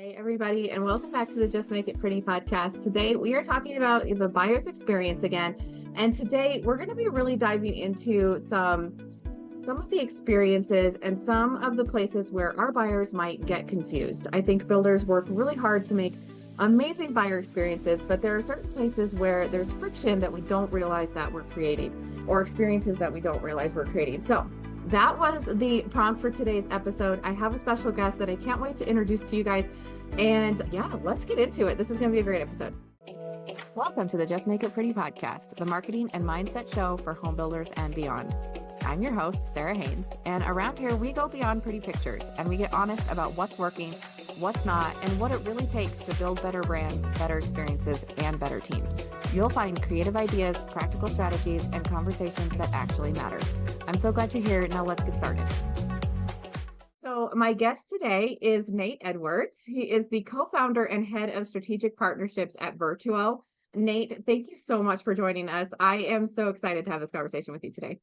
Hey, everybody, and welcome back to the Just Make It Pretty podcast. Today, we are talking about the buyer's experience again. And today, we're going to be really diving into some of the experiences and some of the places where our buyers might get confused. I think builders work really hard to make amazing buyer experiences, but there are certain places where there's friction that we don't realize that we're creating, or experiences that we don't realize we're creating. So, that was the prompt for today's episode. I have a special guest that I can't wait to introduce to you guys. And yeah, let's get into it. This is going to be a great episode. Welcome to the Just Make It Pretty podcast, the marketing and mindset show for home builders and beyond. I'm your host, Sarah Haynes, and around here we go beyond pretty pictures and we get honest about what's working, what's not, and what it really takes to build better brands, better experiences, and better teams. You'll find creative ideas, practical strategies, and conversations that actually matter. I'm so glad you're here. Now let's get started. So my guest today is Nate Edwards. He is the co-founder and head of strategic partnerships at Virtuo. Nate, thank you so much for joining us. I am so excited to have this conversation with you today.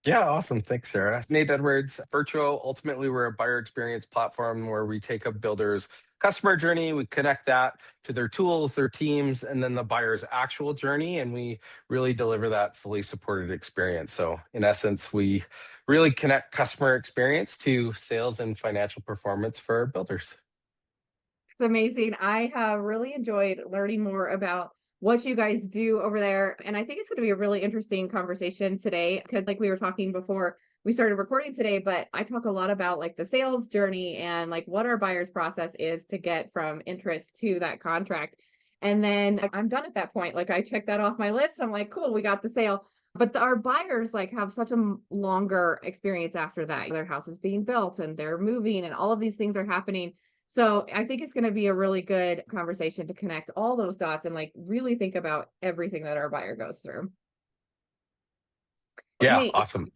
Yeah, awesome. Thanks, Sarah. Nate Edwards, Virtuo. Ultimately, we're a buyer experience platform where we take a builder's customer journey, we connect that to their tools, their teams, and then the buyer's actual journey, and we really deliver that fully supported experience. So in essence, we really connect customer experience to sales and financial performance for our builders. It's amazing. I have really enjoyed learning more about what you guys do over there. And I think it's going to be a really interesting conversation today because, like we were talking before we started recording today, but I talk a lot about like the sales journey and like what our buyer's process is to get from interest to that contract. And then I'm done at that point. Like I check that off my list. I'm like, cool, we got the sale. But our buyers like have such a longer experience after that. Their house is being built and they're moving and all of these things are happening. So I think it's going to be a really good conversation to connect all those dots and like really think about everything that our buyer goes through. Yeah, Nate, awesome.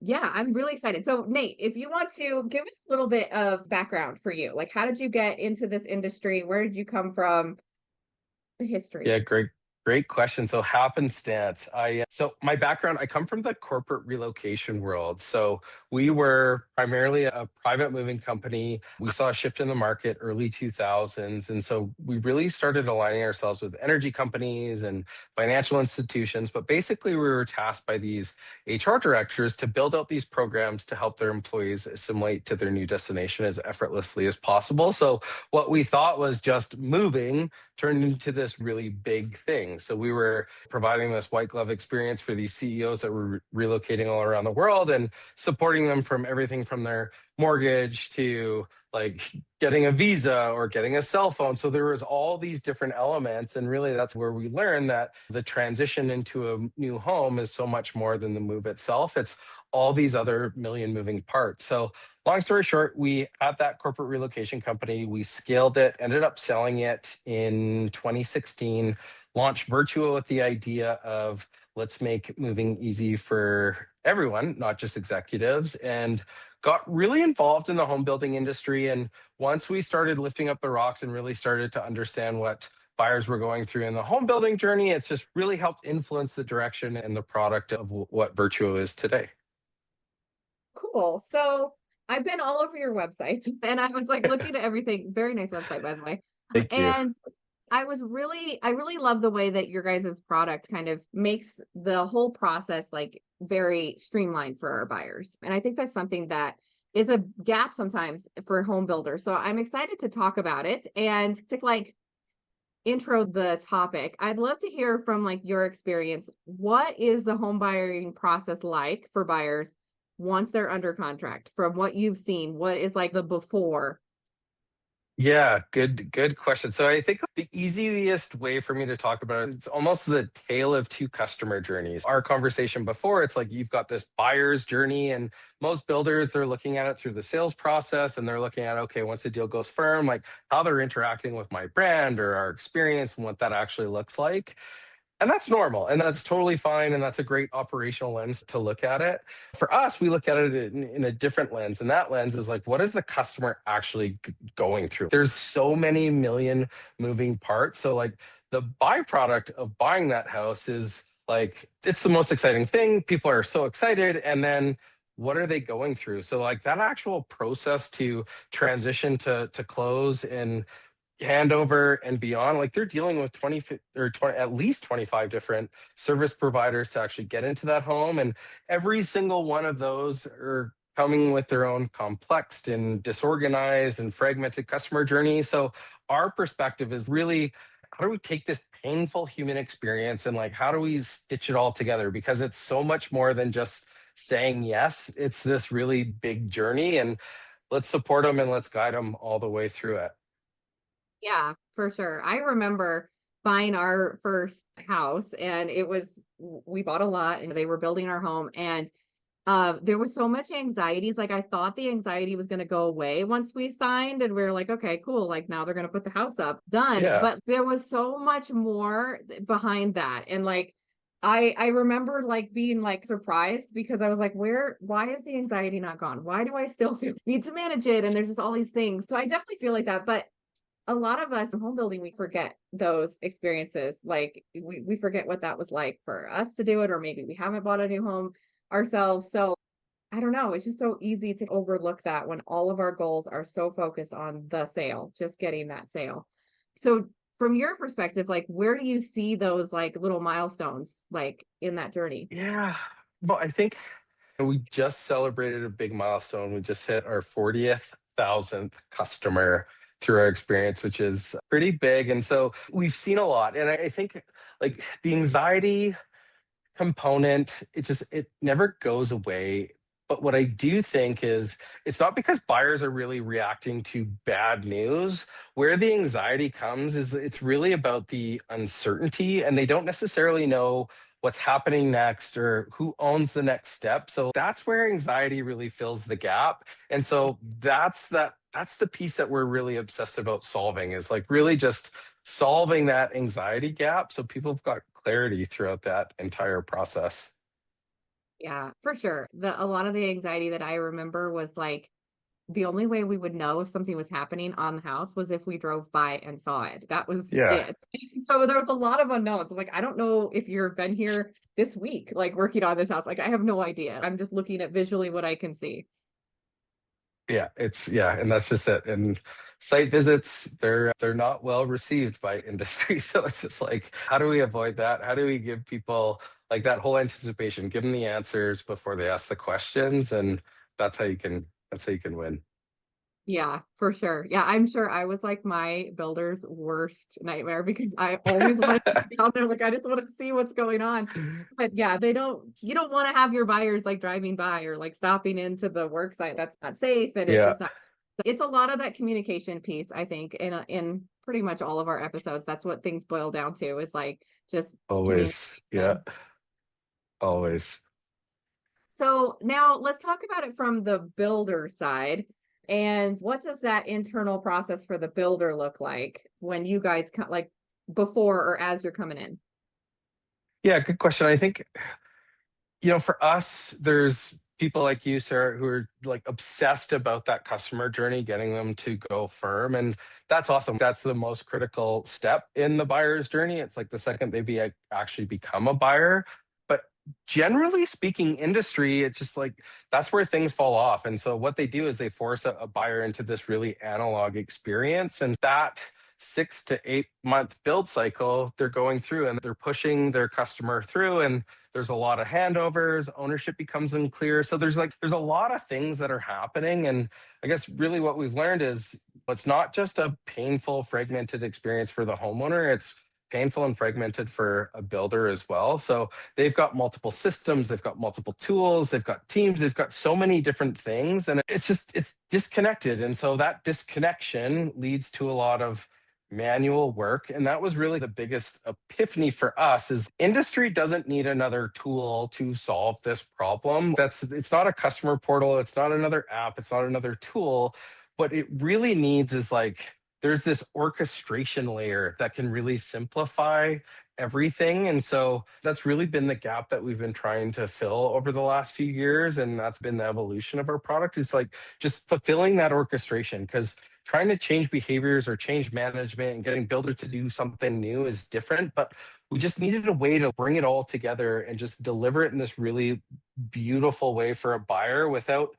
yeah, I'm really excited. So Nate, if you want to give us a little bit of background for you, like how did you get into this industry? Where did you come from? The history. Yeah, great question. So happenstance. So my background, I come from the corporate relocation world. So we were primarily a private moving company. We saw a shift in the market early 2000s. And so we really started aligning ourselves with energy companies and financial institutions. But basically we were tasked by these HR directors to build out these programs to help their employees assimilate to their new destination as effortlessly as possible. So what we thought was just moving turned into this really big thing. So we were providing this white glove experience for these CEOs that were relocating all around the world and supporting them from everything from their mortgage to like getting a visa or getting a cell phone. So there was all these different elements. And really that's where we learned that the transition into a new home is so much more than the move itself. It's all these other million moving parts. So long story short, we had that corporate relocation company. We scaled it, ended up selling it in 2016, launched Virtuo with the idea of let's make moving easy for everyone, not just executives, and got really involved in the home building industry. And once we started lifting up the rocks and really started to understand what buyers were going through in the home building journey, it's just really helped influence the direction and the product of what Virtuo is today. Cool. So I've been all over your website and I was like looking at everything. Very nice website, by the way. Thank you. And I really love the way that your guys' product kind of makes the whole process like very streamlined for our buyers. And I think that's something that is a gap sometimes for home builders. So I'm excited to talk about it and to like intro the topic. I'd love to hear from like your experience. What is the home buying process like for buyers once they're under contract? From what you've seen, what is like the before? Yeah, good question. So I think the easiest way for me to talk about it, it's almost the tale of two customer journeys. Our conversation before, it's like you've got this buyer's journey, and most builders, they're looking at it through the sales process and they're looking at, okay, once a deal goes firm, like how they're interacting with my brand or our experience and what that actually looks like. And that's normal and that's totally fine. And that's a great operational lens to look at it. For us, we look at it in a different lens. And that lens is like, what is the customer actually going through? There's so many million moving parts. So, like, the byproduct of buying that house is like, it's the most exciting thing. People are so excited. And then what are they going through? So like that actual process to transition to close and handover and beyond, like they're dealing with 20 at least 25 different service providers to actually get into that home, and every single one of those are coming with their own complex and disorganized and fragmented customer journey. So our perspective is really, how do we take this painful human experience and like how do we stitch it all together, because it's so much more than just saying yes. It's this really big journey, and let's support them and let's guide them all the way through it. Yeah, for sure. I remember buying our first house, and we bought a lot and they were building our home, and there was so much anxiety. It's like I thought the anxiety was going to go away once we signed, and we were like, okay, cool. Like now they're going to put the house up, done. Yeah. But there was so much more behind that, and like I remember like being like surprised because I was like, why is the anxiety not gone? Why do I still feel need to manage it? And there's just all these things. So I definitely feel like that, but a lot of us in home building, we forget those experiences. Like we forget what that was like for us to do it, or maybe we haven't bought a new home ourselves. So I don't know. It's just so easy to overlook that when all of our goals are so focused on the sale, just getting that sale. So from your perspective, like where do you see those like little milestones like in that journey? Yeah. Well, I think we just celebrated a big milestone. We just hit our 40th thousandth customer through our experience, which is pretty big. And so we've seen a lot. And I think like the anxiety component, it never goes away. But what I do think is it's not because buyers are really reacting to bad news. Where the anxiety comes is it's really about the uncertainty, and they don't necessarily know what's happening next or who owns the next step. So that's where anxiety really fills the gap. And so that's the piece that we're really obsessed about solving, is like really just solving that anxiety gap so people have got clarity throughout that entire process. Yeah, for sure. A lot of the anxiety that I remember was like the only way we would know if something was happening on the house was if we drove by and saw it. That was Yeah. it. So there was a lot of unknowns. Like, I don't know if you've been here this week, like working on this house. Like, I have no idea. I'm just looking at visually what I can see. Yeah, and that's just it. And site visits, they're not well received by industry. So it's just like, how do we avoid that? How do we give people like that whole anticipation, give them the answers before they ask the questions? And that's how you can win. Yeah, for sure. Yeah, I'm sure I was like my builder's worst nightmare because I always wanted to be out there. Like, I just want to see what's going on. But yeah, you don't want to have your buyers like driving by or like stopping into the work site. That's not safe. And it's Yeah, just not, it's a lot of that communication piece, I think, in pretty much all of our episodes. That's what things boil down to is like just always. Yeah, communication. always. So now let's talk about it from the builder side. And what does that internal process for the builder look like when you guys like before or as you're coming in? Yeah, good question. I think, for us, there's people like you, Sarah, who are like obsessed about that customer journey, getting them to go firm. And that's awesome. That's the most critical step in the buyer's journey. It's like the second they actually become a buyer. But generally speaking, industry, it's just like that's where things fall off. And so what they do is they force a buyer into this really analog experience. And that 6 to 8 month build cycle, they're going through and they're pushing their customer through. And there's a lot of handovers, ownership becomes unclear. So there's a lot of things that are happening. And I guess really what we've learned is it's not just a painful, fragmented experience for the homeowner, it's painful and fragmented for a builder as well. So they've got multiple systems, they've got multiple tools, they've got teams, they've got so many different things. And it's disconnected. And so that disconnection leads to a lot of manual work. And that was really the biggest epiphany for us, is industry doesn't need another tool to solve this problem. It's not a customer portal, it's not another app, it's not another tool. What it really needs is like there's this orchestration layer that can really simplify everything. And so that's really been the gap that we've been trying to fill over the last few years. And that's been the evolution of our product. It's like just fulfilling that orchestration, because trying to change behaviors or change management and getting builders to do something new is different. But we just needed a way to bring it all together and just deliver it in this really beautiful way for a buyer without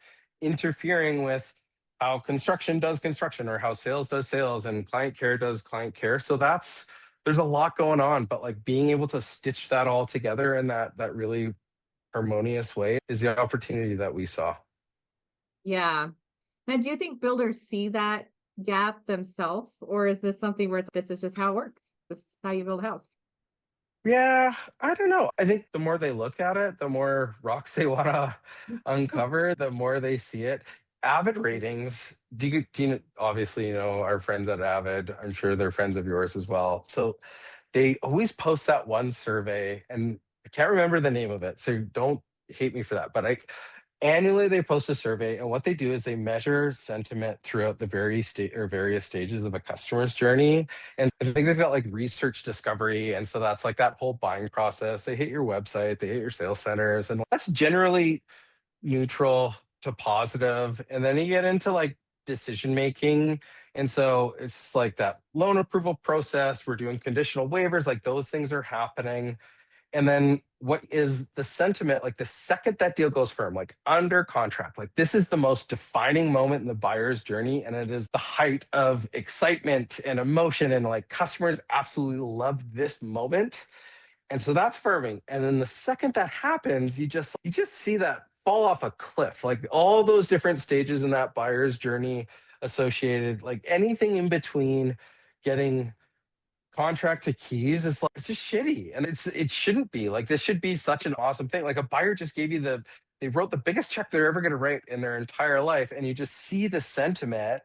interfering with how construction does construction or how sales does sales and client care does client care. So there's a lot going on, but like being able to stitch that all together in that really harmonious way is the opportunity that we saw. Yeah. And do you think builders see that gap themselves, or is this something where this is just how it works? This is how you build a house. Yeah, I don't know. I think the more they look at it, the more rocks they want to uncover, the more they see it. Avid ratings. Obviously, our friends at Avid. I'm sure they're friends of yours as well. So they always post that one survey, and I can't remember the name of it, so don't hate me for that. But annually they post a survey, and what they do is they measure sentiment throughout the various stages of a customer's journey. And I think they've got like research discovery, and so that's like that whole buying process. They hit your website, they hit your sales centers, and that's generally neutral to positive. And then you get into like decision making. And so it's like that loan approval process. We're doing conditional waivers, like those things are happening. And then what is the sentiment? Like the second that deal goes firm, like under contract, like this is the most defining moment in the buyer's journey. And it is the height of excitement and emotion. And like customers absolutely love this moment. And so that's firming. And then the second that happens, you just see that fall off a cliff. Like all those different stages in that buyer's journey associated, like anything in between getting contract to keys is like it's just shitty. And it shouldn't be. Like this should be such an awesome thing. Like a buyer just gave you they wrote the biggest check they're ever going to write in their entire life. And you just see the sentiment.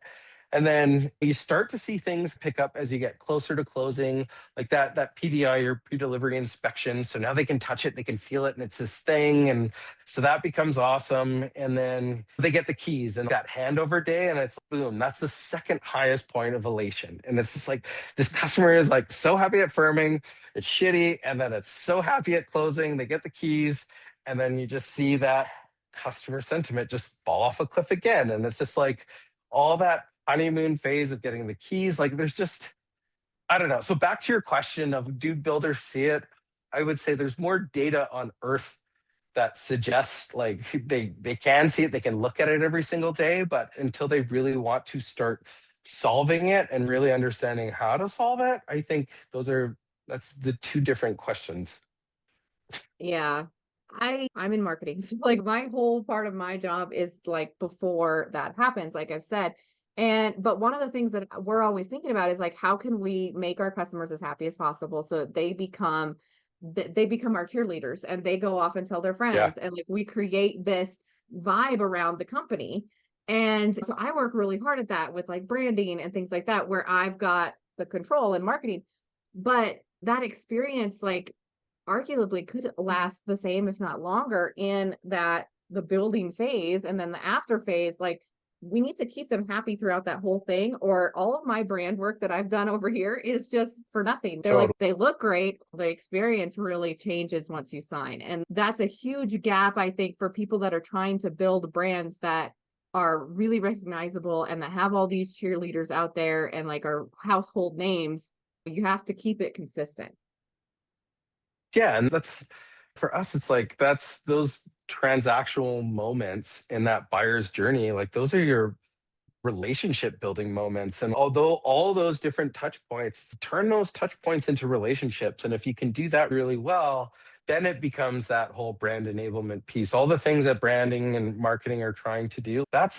And then you start to see things pick up as you get closer to closing, like that PDI or pre-delivery inspection. So now they can touch it, they can feel it, and it's this thing. And so that becomes awesome. And then they get the keys and that handover day, and it's boom, that's the second highest point of elation. And it's just like this customer is like so happy at firming, it's shitty, and then it's so happy at closing. They get the keys, and then you just see that customer sentiment just fall off a cliff again. And it's just like all that honeymoon phase of getting the keys. Like there's just, I don't know. So back to your question of do builders see it? I would say there's more data on earth that suggests like they can see it, they can look at it every single day, but until they really want to start solving it and really understanding how to solve it, I think that's the two different questions. Yeah. I'm in marketing. So like my whole part of my job is like before that happens, like I've said. But one of the things that we're always thinking about is like how can we make our customers as happy as possible so that they become our cheerleaders and they go off and tell their Yeah. friends, and like we create this vibe around the company. And so I work really hard at that with like branding and things like that where I've got the control in marketing. But that experience like arguably could last the same, if not longer, in that the building phase and then the after phase. Like we need to keep them happy throughout that whole thing, or all of my brand work that I've done over here is just for nothing. They're like, So they look great. The experience really changes once you sign. And that's a huge gap, I think, for people that are trying to build brands that are really recognizable and that have all these cheerleaders out there and like are household names. You have to keep it consistent. yeah, and that's for us, it's like that's those transactional moments in that buyer's journey. Like those are your relationship building moments. And although all those different touch points, turn those touch points into relationships. And if you can do that really well, then it becomes that whole brand enablement piece. All the things that branding and marketing are trying to do, that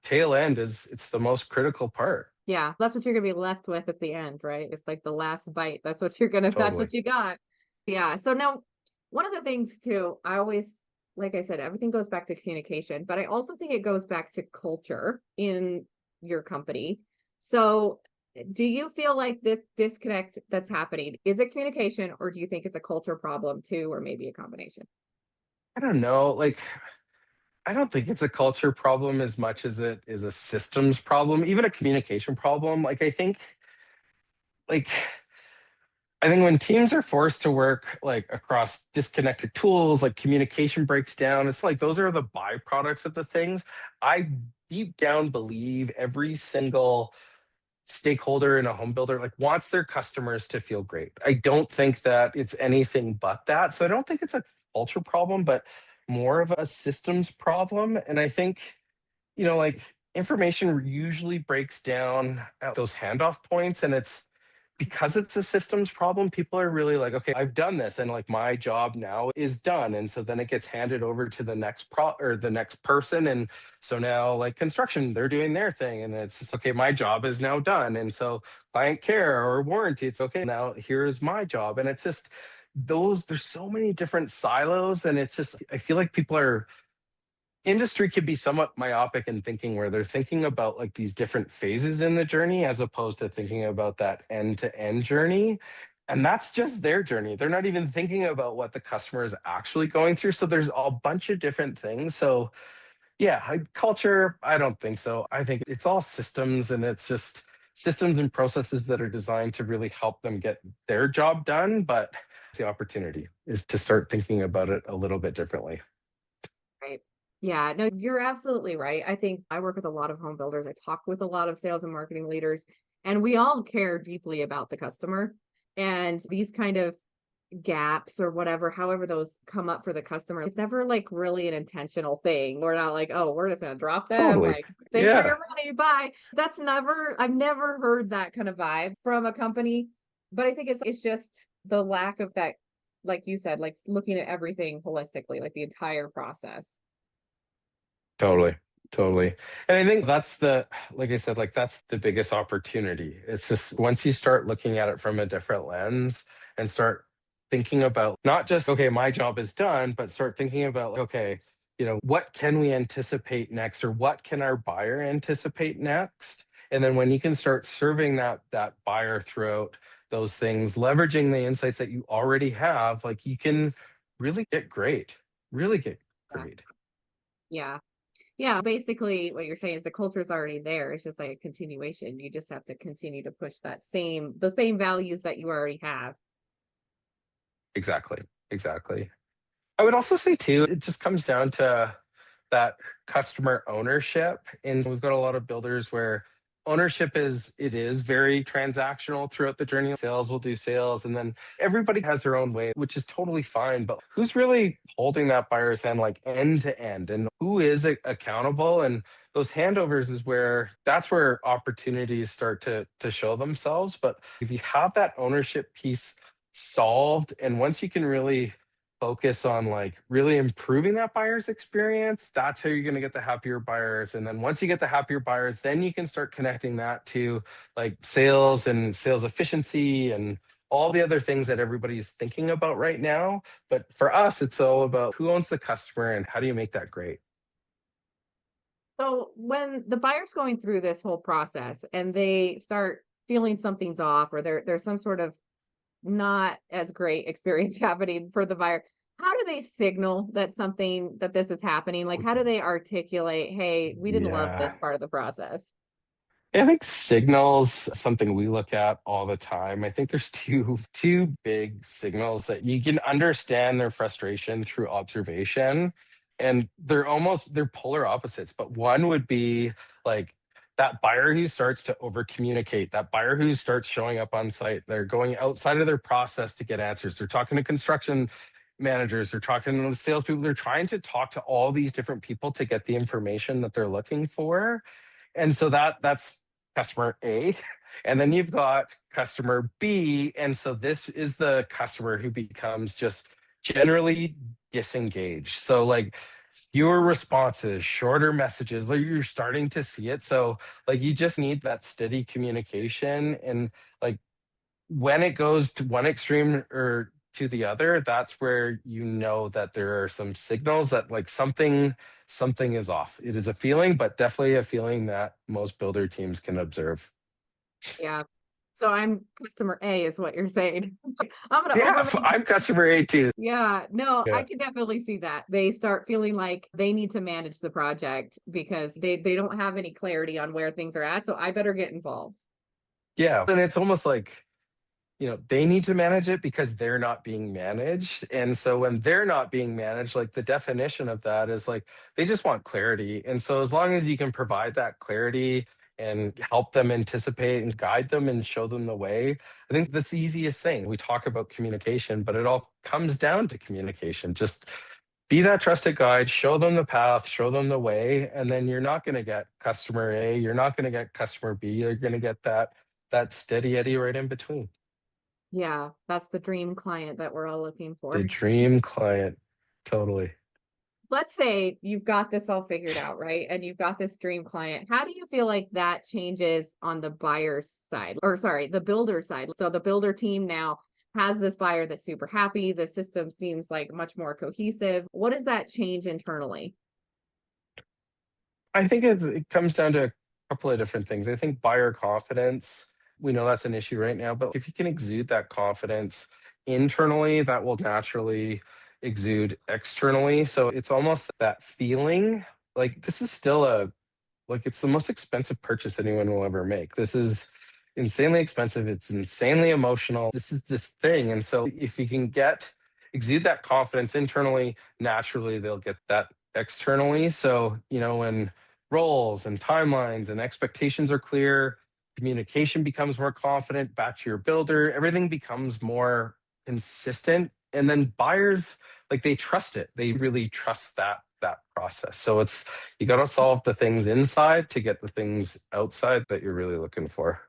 tail end it's the most critical part. Yeah, that's what you're gonna be left with at the end, right? It's like the last bite. That's Totally. what you got. Yeah. So now one of the things too, I always, like I said, everything goes back to communication, but I also think it goes back to culture in your company. So do you feel like this disconnect that's happening, is it communication, or do you think it's a culture problem too, or maybe a combination? I don't know. Like I don't think it's a culture problem as much as it is a systems problem, even a communication problem. Like I think when teams are forced to work like across disconnected tools, like communication breaks down. It's like those are the byproducts of the things. I deep down believe every single stakeholder in a home builder like wants their customers to feel great. I don't think that it's anything but that. So I don't think it's a culture problem, but more of a systems problem. And I think, like information usually breaks down at those handoff points, and it's because it's a systems problem. People are really like, okay, I've done this, and like my job now is done, and so then it gets handed over to the next or the next person, and so now like construction, they're doing their thing, and it's just okay, my job is now done, and so client care or warranty, it's okay, now here's my job, and it's just there's so many different silos, and it's just I feel like people are industry could be somewhat myopic in thinking where they're thinking about like these different phases in the journey as opposed to thinking about that end to end journey. And that's just their journey. They're not even thinking about what the customer is actually going through. So there's a bunch of different things. So yeah, culture, I don't think so. I think it's all systems, and it's just systems and processes that are designed to really help them get their job done. But the opportunity is to start thinking about it a little bit differently. Right. Yeah, no, you're absolutely right. I think I work with a lot of home builders. I talk with a lot of sales and marketing leaders, and we all care deeply about the customer. And these kind of gaps or whatever, however those come up for the customer, it's never like really an intentional thing. We're not like, oh, we're just gonna drop them. Totally. Like, thanks for Yeah. your money, bye. I've never heard that kind of vibe from a company. But I think it's just the lack of that, like you said, like looking at everything holistically, like the entire process. Totally. Totally. And I think like I said, like that's the biggest opportunity. It's just once you start looking at it from a different lens and start thinking about not just, okay, my job is done, but start thinking about, like, okay, what can we anticipate next, or what can our buyer anticipate next? And then when you can start serving that buyer throughout those things, leveraging the insights that you already have, like you can really get Yeah. great. Yeah. Yeah, basically what you're saying is the culture is already there. It's just like a continuation. You just have to continue to push the same values that you already have. Exactly. Exactly. I would also say too, it just comes down to that customer ownership. And we've got a lot of builders where ownership is very transactional throughout the journey. Sales will do sales, and then everybody has their own way, which is totally fine. But who's really holding that buyer's hand like end to end, and who is accountable? And those handovers is where opportunities start to show themselves. But if you have that ownership piece solved, and once you can really focus on like really improving that buyer's experience, that's how you're going to get the happier buyers. And then once you get the happier buyers, then you can start connecting that to like sales and sales efficiency and all the other things that everybody's thinking about right now. But for us, it's all about who owns the customer and how do you make that great. So when the buyer's going through this whole process and they start feeling something's off, or there's some sort of not as great experience happening for the buyer, how do they signal that this is happening? Like, how do they articulate, hey, we didn't love Yeah. this part of the process? I think signals something we look at all the time. I think there's two big signals that you can understand their frustration through observation, and they're polar opposites. But one would be like that buyer who starts to over communicate, that buyer who starts showing up on site. They're going outside of their process to get answers. They're talking to construction managers, they're talking to the salespeople, they're trying to talk to all these different people to get the information that they're looking for. And so that's customer A. And then you've got customer B. And so this is the customer who becomes just generally disengaged. So like fewer responses, shorter messages, like you're starting to see it. So like you just need that steady communication. And like when it goes to one extreme or to the other, that's where you know that there are some signals that like something is off. It is a feeling, but definitely a feeling that most builder teams can observe. Yeah. So I'm customer A is what you're saying. I'm gonna Yeah, overmanage. I'm customer A too. Yeah, no, I Yeah. can definitely see that. They start feeling like they need to manage the project because they don't have any clarity on where things are at. So I better get involved. Yeah. And it's almost like, they need to manage it because they're not being managed. And so when they're not being managed, like the definition of that is like they just want clarity. And so as long as you can provide that clarity and help them anticipate and guide them and show them the way, I think that's the easiest thing. We talk about communication, but it all comes down to communication. Just be that trusted guide, show them the path, show them the way, and then you're not going to get customer A, you're not going to get customer B, you're going to get that steady Eddie right in between. Yeah, that's the dream client that we're all looking for. The dream client. Totally. Let's say you've got this all figured out, right? And you've got this dream client. How do you feel like that changes on the buyer's side, or sorry, the builder side? So the builder team now has this buyer that's super happy. The system seems like much more cohesive. What does that change internally? I think it comes down to a couple of different things. I think buyer confidence, we know that's an issue right now, but if you can exude that confidence internally, that will naturally exude externally. So it's almost that feeling like this is still it's the most expensive purchase anyone will ever make. This is insanely expensive. It's insanely emotional. This is this thing. And so if you can exude that confidence internally, naturally they'll get that externally. So, when roles and timelines and expectations are clear, communication becomes more confident back to your builder, everything becomes more consistent. And then buyers, like they trust it. They really trust that process. So you got to solve the things inside to get the things outside that you're really looking for.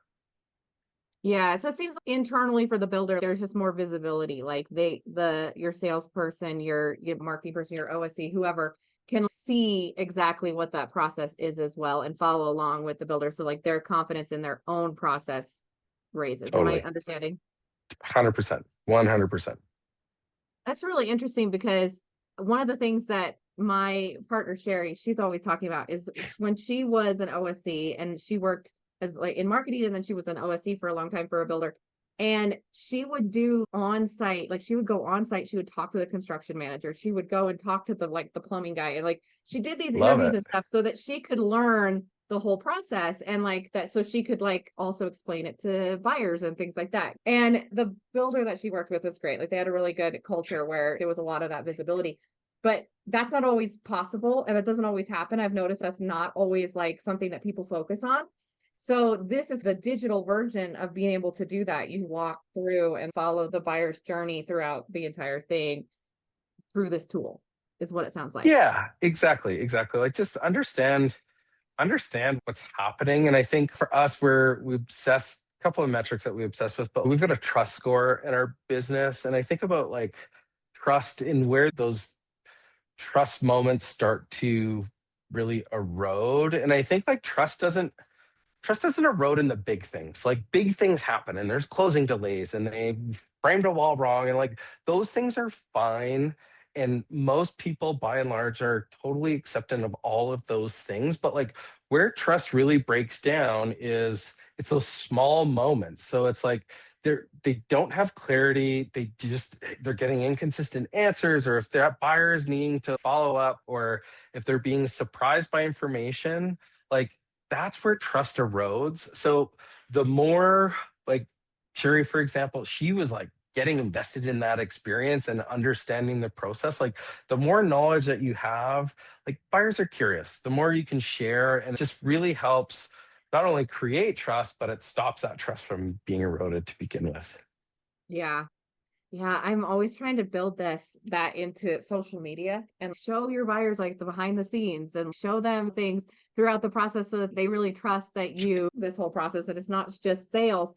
Yeah, so it seems like internally for the builder, there's just more visibility. Like your salesperson, your marketing person, your OSC, whoever can see exactly what that process is as well and follow along with the builder. So like their confidence in their own process raises. Am I Totally. understanding? 100%. 100%. That's really interesting because one of the things that my partner Sherry, she's always talking about is when she was an OSC and she worked as like in marketing, and then she was an OSC for a long time for a builder. And she would do on site, like she would go on site, she would talk to the construction manager, she would go and talk to the plumbing guy, and like she did these Love interviews it. and stuff so that she could learn the whole process, and like that so she could like also explain it to buyers and things like that. And the builder that she worked with was great. Like they had a really good culture where there was a lot of that visibility. But that's not always possible, and it doesn't always happen. I've noticed that's not always like something that people focus on. So this is the digital version of being able to do that. You walk through and follow the buyer's journey throughout the entire thing through this tool, is what it sounds like. Yeah, exactly. Exactly. Like just understand what's happening. And I think for us, we obsess a couple of metrics that we obsess with, but we've got a trust score in our business. And I think about like trust in where those trust moments start to really erode. And I think like trust doesn't erode in the big things. Like big things happen and there's closing delays and they framed a wall wrong. And like those things are fine. And most people by and large are totally accepting of all of those things. But like where trust really breaks down is it's those small moments. So it's like they don't have clarity. They're getting inconsistent answers, or if that buyer is needing to follow up, or if they're being surprised by information, like that's where trust erodes. So the more like Sherry, for example, she was like getting invested in that experience and understanding the process. Like the more knowledge that you have, like buyers are curious, the more you can share, and it just really helps not only create trust, but it stops that trust from being eroded to begin with. Yeah. Yeah, I'm always trying to build that into social media and show your buyers like the behind the scenes and show them things throughout the process so that they really trust that this whole process, that it's not just sales,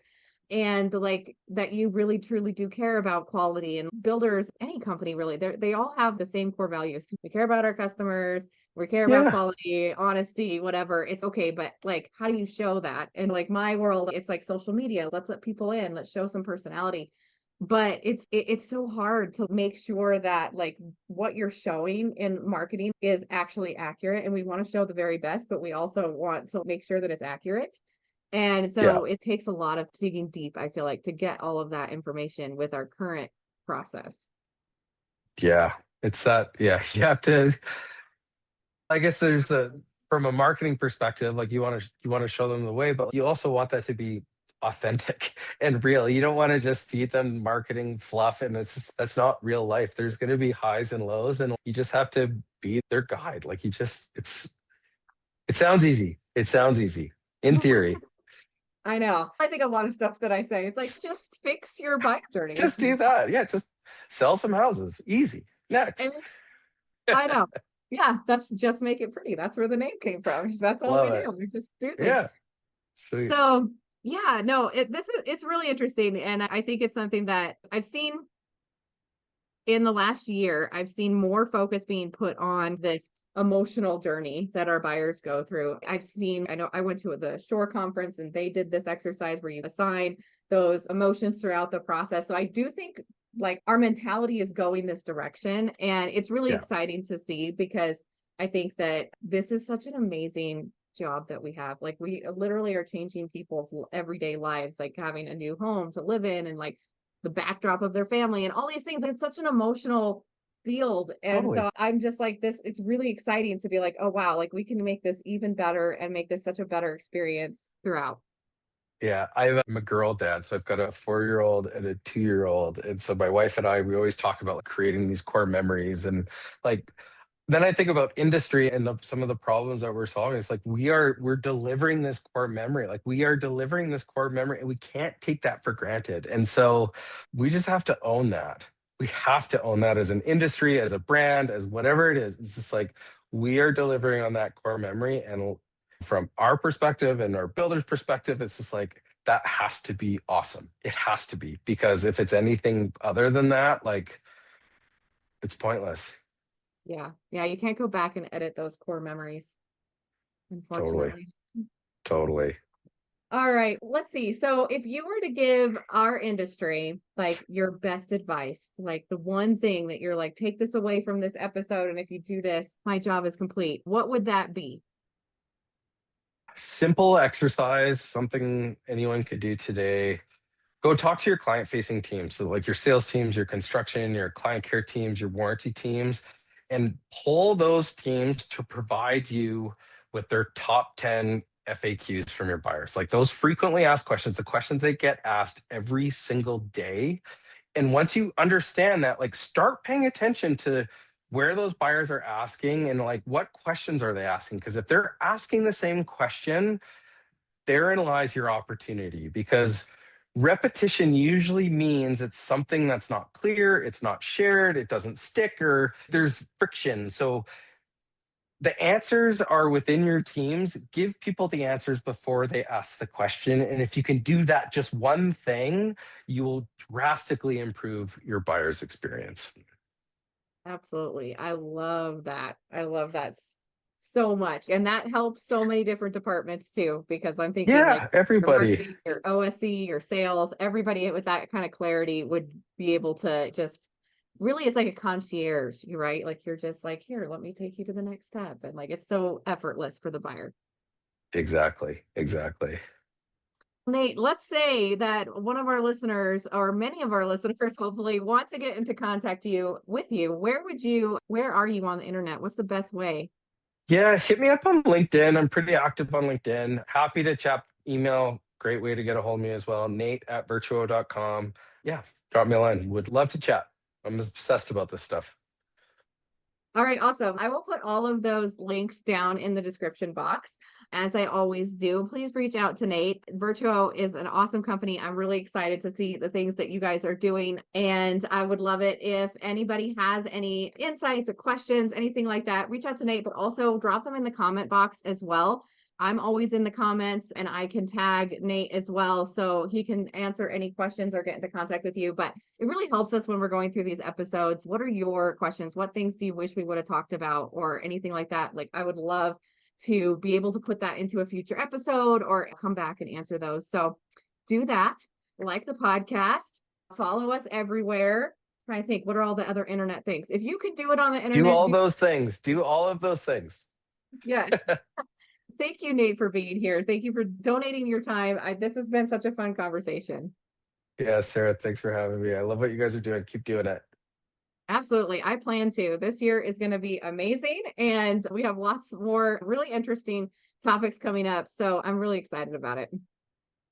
and like that you really truly do care about quality. And builders, any company really, they all have the same core values. We care about our customers, we care about Yeah. quality, honesty, whatever. It's okay, but like how do you show that? And like my world, it's like social media. Let's let people in, let's show some personality. But it's so hard to make sure that like what you're showing in marketing is actually accurate, and we want to show the very best, but we also want to make sure that it's accurate. And Yeah. so it takes a lot of digging deep, I feel like, to get all of that information with our current process. Yeah. It's that, yeah, you have to, I guess from a marketing perspective, like you want to show them the way, but you also want that to be authentic and real. You don't want to just feed them marketing fluff, and that's not real life. There's going to be highs and lows, and you just have to be their guide. Like you just, it sounds easy. It sounds easy in theory. I know. I think a lot of stuff that I say, it's like, just fix your bike journey. Just do that. Yeah, just sell some houses. Easy. And Next. I know. Yeah, that's just make it pretty. That's where the name came from. That's all we Love do. it. We just do things. Yeah. Sweet. So yeah, no, it's really interesting. And I think it's something that I've seen in the last year. I've seen more focus being put on this emotional journey that our buyers go through. I know I went to the Shore conference and they did this exercise where you assign those emotions throughout the process. So I do think like our mentality is going this direction, and it's really Yeah. exciting to see, because I think that this is such an amazing job that we have. Like we literally are changing people's everyday lives, like having a new home to live in and like the backdrop of their family and all these things. It's such an emotional field. And Totally. so I'm just like this, it's really exciting to be like, oh wow, like we can make this even better and make this such a better experience throughout. Yeah, I'm a girl dad, so I've got a 4-year-old and a 2-year-old. And so my wife and I, we always talk about like, creating these core memories. And like, then I think about industry and some of the problems that we're solving. It's like we're delivering this core memory. Like we are delivering this core memory, and we can't take that for granted. And so we just have to own that. We have to own that as an industry, as a brand, as whatever it is. It's just like we are delivering on that core memory, and from our perspective and our builder's perspective, it's just like that has to be awesome. It has to be, because if it's anything other than that, like it's pointless. Yeah. Yeah. You can't go back and edit those core memories, Totally. unfortunately. Totally. All right, let's see. So if you were to give our industry like your best advice, like the one thing that you're like, take this away from this episode, and if you do this, my job is complete, what would that be? Simple exercise, something anyone could do today. Go talk to your client facing teams. So, like your sales teams, your construction, your client care teams, your warranty teams, and pull those teams to provide you with their top 10 FAQs from your buyers. Like those frequently asked questions, the questions they get asked every single day. And once you understand that, like start paying attention to where those buyers are asking and like what questions are they asking. Because if they're asking the same question, therein lies your opportunity, because repetition usually means it's something that's not clear, it's not shared, it doesn't stick, or there's friction. So the answers are within your teams. Give people the answers before they ask the question. And if you can do that just one thing, you will drastically improve your buyer's experience. Absolutely. I love that. I love that so much. And that helps so many different departments too, because I'm thinking like Yeah, your everybody. marketing, your OSC, your sales, everybody with that kind of clarity would be able to just really, it's like a concierge, you right? Like you're just like, here, let me take you to the next step. And like it's so effortless for the buyer. Exactly. Exactly. Nate, let's say that one of our listeners or many of our listeners hopefully want to get into contact with you. Where are you on the internet? What's the best way? Yeah, hit me up on LinkedIn. I'm pretty active on LinkedIn. Happy to chat. Email, great way to get a hold of me as well. Nate@virtuo.com. Yeah, drop me a line. Would love to chat. I'm obsessed about this stuff. All right, awesome. I will put all of those links down in the description box, as I always do. Please reach out to Nate. Virtuo is an awesome company. I'm really excited to see the things that you guys are doing. And I would love it if anybody has any insights or questions, anything like that, reach out to Nate, but also drop them in the comment box as well. I'm always in the comments and I can tag Nate as well so he can answer any questions or get into contact with you. But it really helps us when we're going through these episodes. What are your questions? What things do you wish we would have talked about or anything like that? Like I would love to be able to put that into a future episode or come back and answer those. So do that. Like the podcast, follow us everywhere. Trying to think, what are all the other internet things? If you could do it on the Do internet, all those things. Do all of those things. yes. Thank you, Nate, for being here. Thank you for donating your time. This has been such a fun conversation. Yeah, Sarah, thanks for having me. I love what you guys are doing. Keep doing it. Absolutely. I plan to. This year is going to be amazing. And we have lots more really interesting topics coming up. So I'm really excited about it.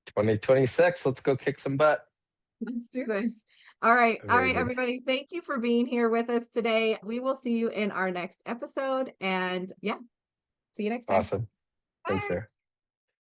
2026. Let's go kick some butt. Let's do this. All right. All right, Amazing. everybody. Thank you for being here with us today. We will see you in our next episode. And yeah, see you next time. Awesome. Thanks, Bye. Sarah.